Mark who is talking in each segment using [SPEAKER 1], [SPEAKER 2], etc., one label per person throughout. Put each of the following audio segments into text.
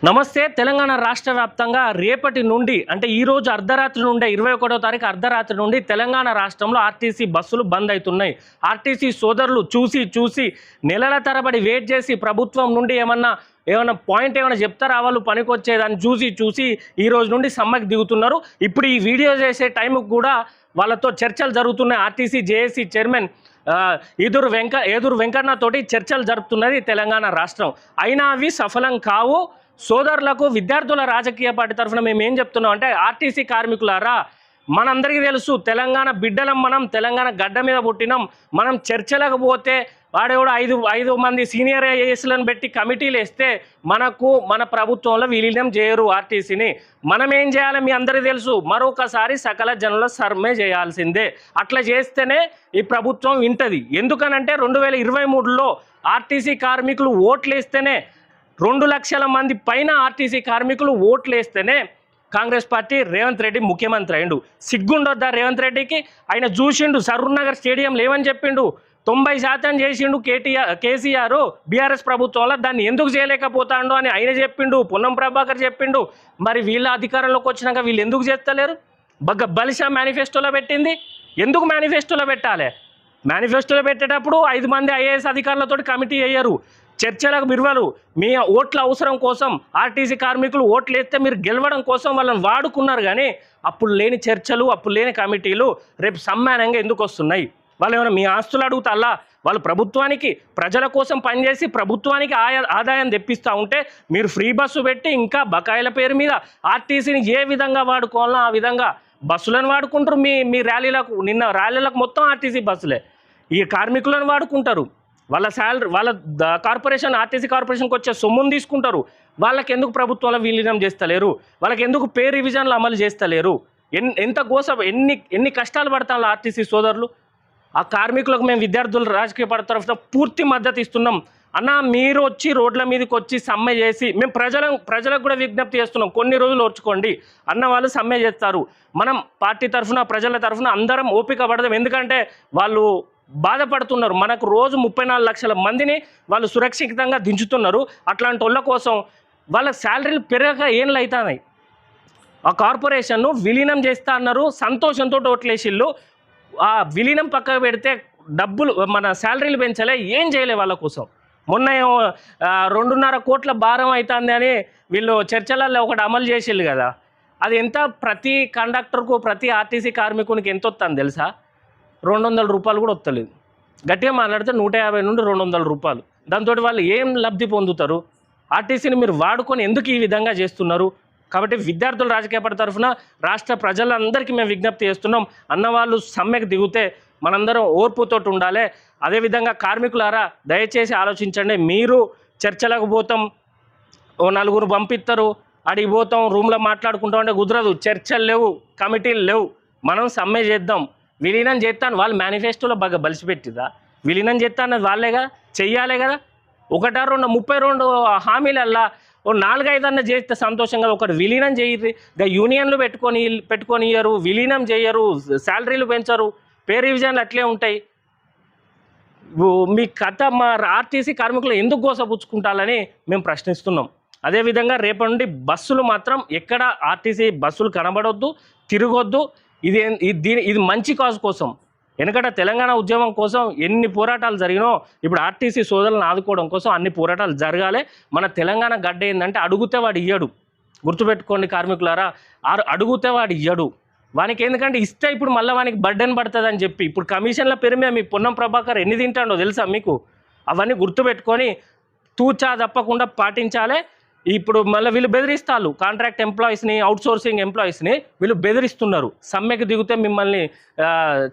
[SPEAKER 1] నమస్తే. తెలంగాణ రాష్ట్ర వ్యాప్తంగా రేపటి నుండి అంటే ఈ రోజు అర్ధరాత్రి నుండే 21వ తారీఖు అర్ధరాత్రి నుండి తెలంగాణ రాష్ట్రంలో ఆర్టీసీ బస్సులు బంద్ అవుతున్నాయి. ఆర్టీసీ సోదరులు చూసి నెలల తరబడి వెయిట్ చేసి ప్రభుత్వం నుండి ఏమన్నా పాయింట్ ఏమైనా చెప్తారా వాళ్ళు పనికొచ్చేదాన్ని చూసి ఈ రోజు నుండి సమ్మెకు దిగుతున్నారు. ఇప్పుడు ఈ వీడియో చేసే టైంకి కూడా వాళ్ళతో చర్చలు జరుగుతున్నాయి. ఆర్టీసీ జేఏసీ చైర్మన్ ఏదూరు వెంకన్నతోటి చర్చలు జరుపుతున్నది తెలంగాణ రాష్ట్రం. అయినా అవి సఫలం కావు. సోదరులకు విద్యార్థుల రాజకీయ పార్టీ తరఫున మేము ఏం చెప్తున్నాం అంటే, ఆర్టీసీ కార్మికులారా, మనందరికీ తెలుసు తెలంగాణ బిడ్డలం, మనం తెలంగాణ గడ్డ మీద పుట్టినాం. మనం చర్చలకు పోతే వాడెవడో ఐదు మంది సీనియర్ ఐఏఎస్లను పెట్టి కమిటీలు వేస్తే మన ప్రభుత్వంలో విలీనం చేయరు ఆర్టీసీని. మనం ఏం చేయాలి మీ అందరికీ తెలుసు, మరొకసారి సకల జనుల సర్వే చేయాల్సిందే. అట్లా చేస్తేనే ఈ ప్రభుత్వం వింటది. ఎందుకనంటే 2023లో ఆర్టీసీ కార్మికులు ఓట్లు వేస్తేనే 2 లక్షల మంది పైన ఆర్టీసీ కార్మికులు ఓట్లు వేస్తేనే కాంగ్రెస్ పార్టీ రేవంత్ రెడ్డి ముఖ్యమంత్రి అయిండు. సిగ్గుండొద్దా రేవంత్ రెడ్డికి? ఆయన చూసిండు సరూర్ నగర్ స్టేడియంలో ఏమని చెప్పిండు, 90% చేసిండు కేసీఆర్ బీఆర్ఎస్ ప్రభుత్వంలో, దాన్ని ఎందుకు చేయలేకపోతాడు అని ఆయన చెప్పిండు. పొన్నం ప్రభాకర్ చెప్పిండు. మరి వీళ్ళ అధికారంలోకి వచ్చినాక వీళ్ళు ఎందుకు చేస్తలేరు? బలిషా మేనిఫెస్టోలో పెట్టింది. ఎందుకు మేనిఫెస్టోలో పెట్టాలి? మేనిఫెస్టోలో పెట్టేటప్పుడు 5 మంది ఐఏఎస్ అధికారులతో కమిటీ అయ్యారు. చర్చలకు బిరువలు. మీ ఓట్ల అవసరం కోసం ఆర్టీసీ కార్మికులు ఓట్లు వేస్తే మీరు గెలవడం కోసం వాళ్ళని వాడుకున్నారు. కానీ అప్పుడు లేని చర్చలు, అప్పుడు లేని కమిటీలు రేపు సమ్మానంగా ఎందుకు వస్తున్నాయి? వాళ్ళు ఏమైనా మీ ఆస్తులు అడుగుతారా? వాళ్ళు ప్రభుత్వానికి ప్రజల కోసం పనిచేసి ప్రభుత్వానికి ఆదాయం తెప్పిస్తూ ఉంటే మీరు ఫ్రీ బస్సు పెట్టి ఇంకా బకాయిల పేరు మీద ఆర్టీసీని ఏ విధంగా వాడుకోవాలో ఆ విధంగా బస్సులను వాడుకుంటారు. మీ ర్యాలీలకు మొత్తం ఆర్టీసీ బస్సులే. ఈ కార్మికులను వాడుకుంటారు. వాళ్ళ శాలరీ, వాళ్ళ కార్పొరేషన్, ఆర్టీసీ కార్పొరేషన్కి వచ్చే సొమ్మును తీసుకుంటారు. వాళ్ళకి ఎందుకు ప్రభుత్వంలో విలీనం చేస్తలేరు? వాళ్ళకి ఎందుకు పే రివిజన్లు అమలు చేస్తలేరు? ఎన్ని కష్టాలు పడతారు ఆర్టీసీ సోదరులు. ఆ కార్మికులకు మేము విద్యార్థుల రాజకీయ పార్టీ తరఫున పూర్తి మద్దతు ఇస్తున్నాం. అన్న, మీరు వచ్చి రోడ్ల మీదకి వచ్చి సమ్మె చేసి మేము ప్రజలకు కూడా విజ్ఞప్తి చేస్తున్నాం, కొన్ని రోజులు ఓర్చుకోండి అన్న. వాళ్ళు సమ్మె చేస్తారు. మనం పార్టీ తరఫున, ప్రజల తరఫున అందరం ఓపిక పడదాం. ఎందుకంటే వాళ్ళు బాధపడుతున్నారు. మనకు రోజు 34 లక్షల మందిని వాళ్ళు సురక్షితంగా దించుతున్నారు. అట్లాంటి వాళ్ళ కోసం వాళ్ళ శాలరీలు పెరగక ఏళ్ళు అవుతున్నాయి. ఆ కార్పొరేషన్ను విలీనం చేస్తా అన్నారు, సంతోషంతో ఓట్లేసిళ్ళు. ఆ విలీనం పక్కకు పెడితే డబ్బులు, మన శాలరీలు పెంచలే, ఏం చేయలే వాళ్ళ కోసం. మొన్న 2.5 కోట్ల భారం అవుతుంది అని వీళ్ళు చర్చలలో ఒకటి అమలు చేసిళ్ళు కదా. అది ఎంత? ప్రతి కండక్టర్కు, ప్రతి ఆర్టీసీ కార్మికునికి ఎంత వస్తుంది తెలుసా? 200 రూపాయలు కూడా వస్తలేదు. గట్టిగా మాట్లాడితే 150 నుండి 200 రూపాయలు. దాంతో వాళ్ళు ఏం లబ్ధి పొందుతారు? ఆర్టీసీని మీరు వాడుకొని ఎందుకు ఈ విధంగా చేస్తున్నారు? కాబట్టి విద్యార్థుల రాజకీయ పార్టీ తరఫున రాష్ట్ర ప్రజలందరికీ మేము విజ్ఞప్తి చేస్తున్నాం. అన్నవాళ్ళు సమ్మెకు దిగితే మనందరం ఓర్పుతో ఉండాలి. అదేవిధంగా కార్మికులారా, దయచేసి ఆలోచించండి. మీరు చర్చలకు పోతాం, ఓ 4 పంపిస్తారు, అడిగి పోతాం, రూమ్లో మాట్లాడుకుంటాం అంటే కుదరదు. చర్చలు లేవు, కమిటీలు లేవు. మనం సమ్మె చేద్దాం. విలీనం చేస్తాను వాళ్ళు మేనిఫెస్టోలో బాగా బలిసిపెట్టిదా? విలీనం చేస్తా అన్నది వాళ్ళేగా, చెయ్యాలే కదా. 32 హామీలల్లా ఓ 4-5 అన్న చేస్తే సంతోషంగా. ఒకటి విలీనం చేయరు, యూనియన్లు పెట్టుకొని ఇయ్యరు, విలీనం చేయరు, శాలరీలు పెంచరు, పే రివిజన్లు అట్లే ఉంటాయి. మీ కథ మా ఆర్టీసీ కార్మికులు ఎందుకు గోసపుచ్చుకుంటారని మేము ప్రశ్నిస్తున్నాం. అదేవిధంగా రేపటి నుండి బస్సులు మాత్రం ఎక్కడ ఆర్టీసీ బస్సులు కనబడొద్దు, తిరగొద్దు. ఇది మంచి కాజ్ కోసం. ఎందుకంటే తెలంగాణ ఉద్యమం కోసం ఎన్ని పోరాటాలు జరిగినో ఇప్పుడు ఆర్టీసీ సోదరులను ఆదుకోవడం కోసం అన్ని పోరాటాలు జరగాలి. మన తెలంగాణ గడ్డ ఏంటంటే అడుగుతే వాడు ఇయ్యడు. గుర్తుపెట్టుకోండి కార్మికులారా, అడుగుతే వాడు ఇయ్యడు. వానికి ఎందుకంటే ఇస్తే ఇప్పుడు మళ్ళీ వానికి బర్డెన్ పడుతుందని చెప్పి ఇప్పుడు కమిషన్ల పేరు మీద మీ పొన్నం ప్రభాకర్ ఎన్ని తింటాడో తెలుసా మీకు? అవన్నీ గుర్తుపెట్టుకొని తూచా తప్పకుండా పాటించాలి. ఇప్పుడు మళ్ళీ వీళ్ళు బెదిరిస్తారు. కాంట్రాక్ట్ ఎంప్లాయీస్ని, అవుట్సోర్సింగ్ ఎంప్లాయీస్ని వీళ్ళు బెదిరిస్తున్నారు. సమ్మెకు దిగితే మిమ్మల్ని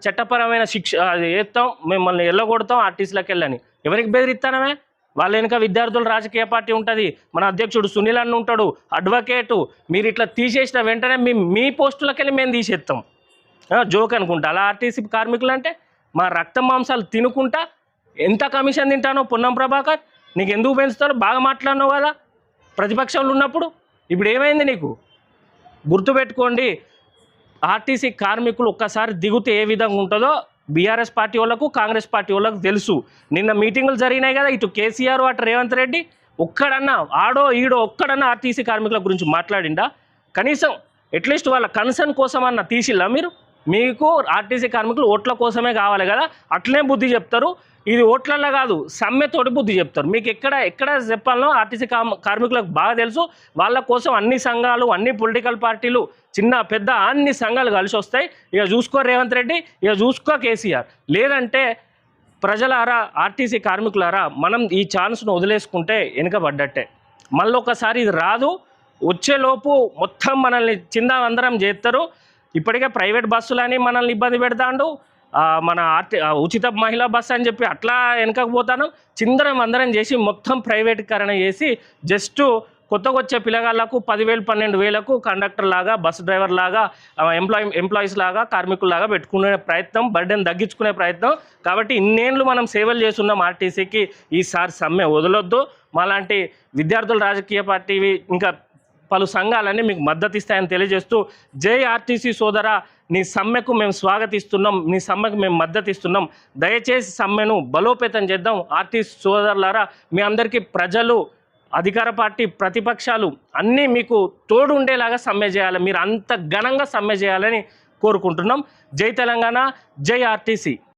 [SPEAKER 1] చట్టపరమైన శిక్ష వేస్తాం, మిమ్మల్ని ఎల్లగొడతాం ఆర్టీసీలకు వెళ్ళని. ఎవరికి బెదిరిస్తానమే? వాళ్ళ వెనుక విద్యార్థుల రాజకీయ పార్టీ ఉంటుంది. మన అధ్యక్షుడు సునీల్ అన్న ఉంటాడు, అడ్వకేటు. మీరు ఇట్లా తీసేసిన వెంటనే మీ పోస్టులకు వెళ్ళి మేము తీసేస్తాం. జోక్ అనుకుంటా. అలా ఆర్టీసీ కార్మికులు అంటే మా రక్త మాంసాలు తినుకుంటా ఎంత కమిషన్ తింటానో పొన్నం ప్రభాకర్, నీకు ఎందుకు పెంచుతారో బాగా మాట్లాడినావు కదా ప్రతిపక్షంలో ఉన్నప్పుడు. ఇప్పుడు ఏమైంది నీకు? గుర్తుపెట్టుకోండి, ఆర్టీసీ కార్మికులు ఒక్కసారి దిగుతే ఏ విధంగా ఉంటుందో బీఆర్ఎస్ పార్టీ వాళ్ళకు, కాంగ్రెస్ పార్టీ వాళ్ళకు తెలుసు. నిన్న మీటింగులు జరిగినాయి కదా, ఇటు కేసీఆర్, అటు రేవంత్ రెడ్డి. ఒక్కడన్నా ఆడో ఈడో ఒక్కడన్నా ఆర్టీసీ కార్మికుల గురించి మాట్లాడిండా? కనీసం అట్లీస్ట్ వాళ్ళ కన్సర్న్ కోసమన్నా తీసిల్లా మీరు? మీకు ఆర్టీసీ కార్మికులు ఓట్ల కోసమే కావాలి కదా, అట్లనే బుద్ధి చెప్తారు. ఇది ఓట్లల్లో కాదు, సమ్మెతోటి బుద్ధి చెప్తారు. మీకు ఎక్కడ చెప్పాలనో ఆర్టీసీ కార్మికులకు బాగా తెలుసు. వాళ్ళ కోసం అన్ని సంఘాలు, అన్ని పొలిటికల్ పార్టీలు, చిన్న పెద్ద అన్ని సంఘాలు కలిసి వస్తాయి. ఇక చూసుకో రేవంత్ రెడ్డి, ఇక చూసుకో కేసీఆర్. లేదంటే ప్రజలారా, ఆర్టీసీ కార్మికులారా, మనం ఈ ఛాన్స్ను వదిలేసుకుంటే వెనుకబడ్డట్టే. మళ్ళొకసారి ఇది రాదు. వచ్చేలోపు మొత్తం మనల్ని చిందావందరం చేస్తారు. ఇప్పటికే ప్రైవేట్ బస్సులని మనల్ని ఇబ్బంది పెడతాండు. మన ఉచిత మహిళా బస్సు అని చెప్పి అట్లా వెనకపోతాను. చిందరం అందరం చేసి మొత్తం ప్రైవేటీకరణ చేసి జస్ట్ కొత్తగా వచ్చే పిల్లగాళ్ళకు 10,000 12,000కు కండక్టర్ లాగా, బస్సు డ్రైవర్ లాగా, ఎంప్లాయీస్ లాగా, కార్మికుల్లాగా పెట్టుకునే ప్రయత్నం, బర్డెన్ తగ్గించుకునే ప్రయత్నం. కాబట్టి ఇన్నేళ్ళు మనం సేవలు చేస్తున్నాం ఆర్టీసీకి. ఈసారి సమ్మె వదలొద్దు. మాలాంటి విద్యార్థుల రాజకీయ పార్టీవి ఇంకా పలు సంఘాలన్నీ మీకు మద్దతు ఇస్తాయని తెలియజేస్తూ, జై ఆర్టీసీ సోదరా, నీ సమ్మెకు మేము స్వాగతిస్తున్నాం, నీ సమ్మెకు మేము మద్దతు ఇస్తున్నాం. దయచేసి సమ్మెను బలోపేతం చేద్దాం. ఆర్టీసీ సోదరులారా, మీ అందరికీ ప్రజలు, అధికార పార్టీ, ప్రతిపక్షాలు అన్నీ మీకు తోడు ఉండేలాగా సమ్మె చేయాలి. మీరు అంత ఘనంగా సమ్మె చేయాలని కోరుకుంటున్నాం. జై తెలంగాణ, జై ఆర్టీసీ.